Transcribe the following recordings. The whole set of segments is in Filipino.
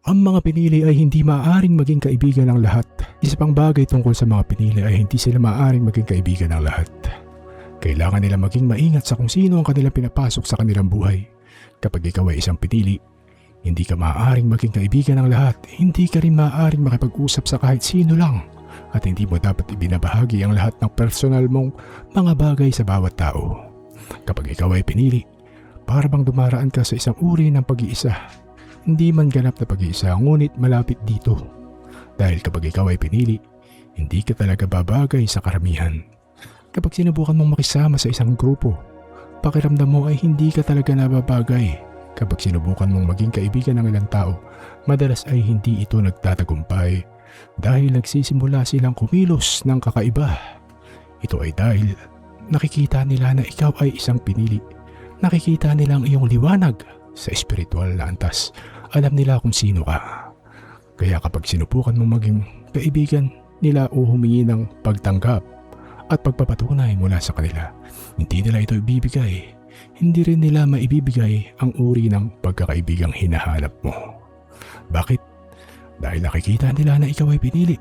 Ang mga pinili ay hindi maaaring maging kaibigan ng lahat. Isa pang bagay tungkol sa mga pinili ay hindi sila maaaring maging kaibigan ng lahat. Kailangan nila maging maingat sa kung sino ang kanilang pinapasok sa kanilang buhay. Kapag ikaw ay isang pinili, hindi ka maaaring maging kaibigan ng lahat. Hindi ka rin maaaring makipag-usap sa kahit sino lang. At hindi mo dapat ibinabahagi ang lahat ng personal mong mga bagay sa bawat tao. Kapag ikaw ay pinili, para bang dumaraan ka sa isang uri ng pag-iisa. Hindi man ganap na pag-iisa, ngunit malapit dito. Dahil kapag ikaw ay pinili, hindi ka talaga babagay sa karamihan. Kapag sinubukan mong makisama sa isang grupo, pakiramdam mo ay hindi ka talaga nababagay. Kapag sinubukan mong maging kaibigan ng ilang tao, madalas ay hindi ito nagtatagumpay dahil nagsisimula silang kumilos ng kakaiba. Ito ay dahil nakikita nila na ikaw ay isang pinili. Nakikita nila ang iyong liwanag sa espiritual na antas. Alam nila kung sino ka. Kaya kapag sinubukan mong maging kaibigan nila o humingi ng pagtanggap at pagpapatunay mula sa kanila, hindi nila ito ibibigay. Hindi rin nila maibibigay ang uri ng pagkakaibigang hinahanap mo. Bakit? Dahil nakikita nila na ikaw ay pinili.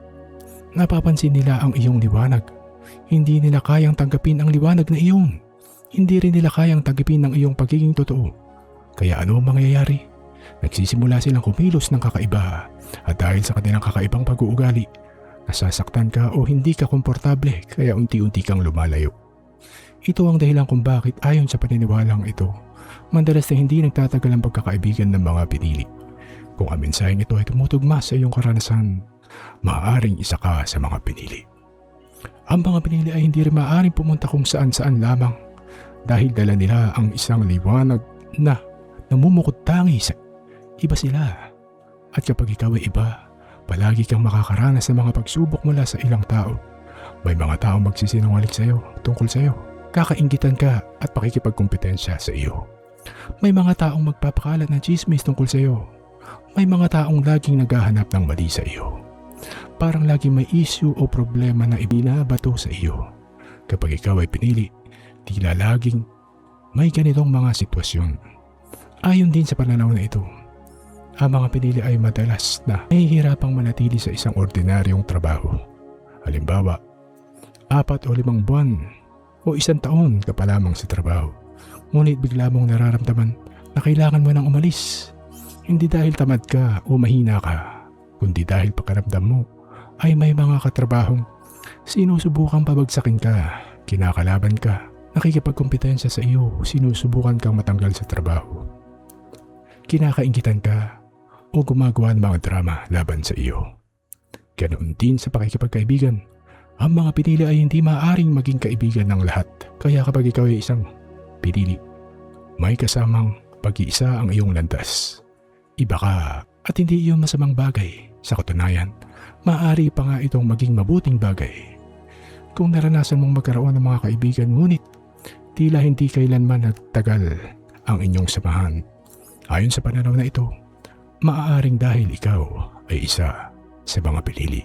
Napapansin nila ang iyong liwanag. Hindi nila kayang tanggapin ang liwanag na iyon. Hindi rin nila kayang tanggapin ang iyong pagiging totoo. Kaya ano ang mangyayari? Nagsisimula silang kumilos ng kakaiba. At dahil sa kanilang kakaibang pag-uugali, nasasaktan ka o hindi ka komportable kaya unti-unti kang lumalayo. Ito ang dahilan kung bakit ayon sa paniniwalang ito, madalas na hindi nagtatagal ang pagkakaibigan ng mga pinili. Kung ang mensaheng ito ay tumutugma sa iyong karanasan, maaaring isa ka sa mga pinili. Ang mga pinili ay hindi rin maaaring pumunta kung saan-saan lamang dahil dala nila ang isang liwanag na namumukod tangi sa iba sila. At kapag ikaw ay iba, palagi kang makakaranas ng mga pagsubok mula sa ilang tao. May mga taong magsisinungaling sa iyo tungkol sa iyo. Kakainggitan ka at pakikipagkompetensya sa iyo. May mga taong magpapakalat ng chismis tungkol sa iyo. May mga taong laging naghahanap ng mali sa iyo. Parang laging may issue o problema na ibinabato sa iyo. Kapag ikaw ay pinili, tila laging may ganitong mga sitwasyon. Ayon din sa pananaw na ito, ang mga pinili ay madalas na nahihirapang manatili sa isang ordinaryong trabaho. Halimbawa, 4 o 5 buwan o 1 taon ka pa lamang sa trabaho. Ngunit bigla mong nararamdaman na kailangan mo nang umalis. Hindi dahil tamad ka o mahina ka, kundi dahil pakiramdam mo ay may mga katrabahong sinusubukang pabagsakin ka, kinakalaban ka, nakikipagkompetensya sa iyo, sinusubukan kang matanggal sa trabaho. Kinakainggitan ka o gumagawa ng mga drama laban sa iyo. Ganoon din sa pakikipagkaibigan. Ang mga pinili ay hindi maaaring maging kaibigan ng lahat. Kaya kapag ikaw ay isang pinili, may kasamang pag-iisa ang iyong landas. Iba ka at hindi iyon masamang bagay. Sa katunayan, maaari pa nga itong maging mabuting bagay. Kung naranasan mong magkaroon ng mga kaibigan ngunit tila hindi kailanman nagtagal ang inyong samahan, ayon sa pananaw na ito, maaaring dahil ikaw ay isa sa mga pinili.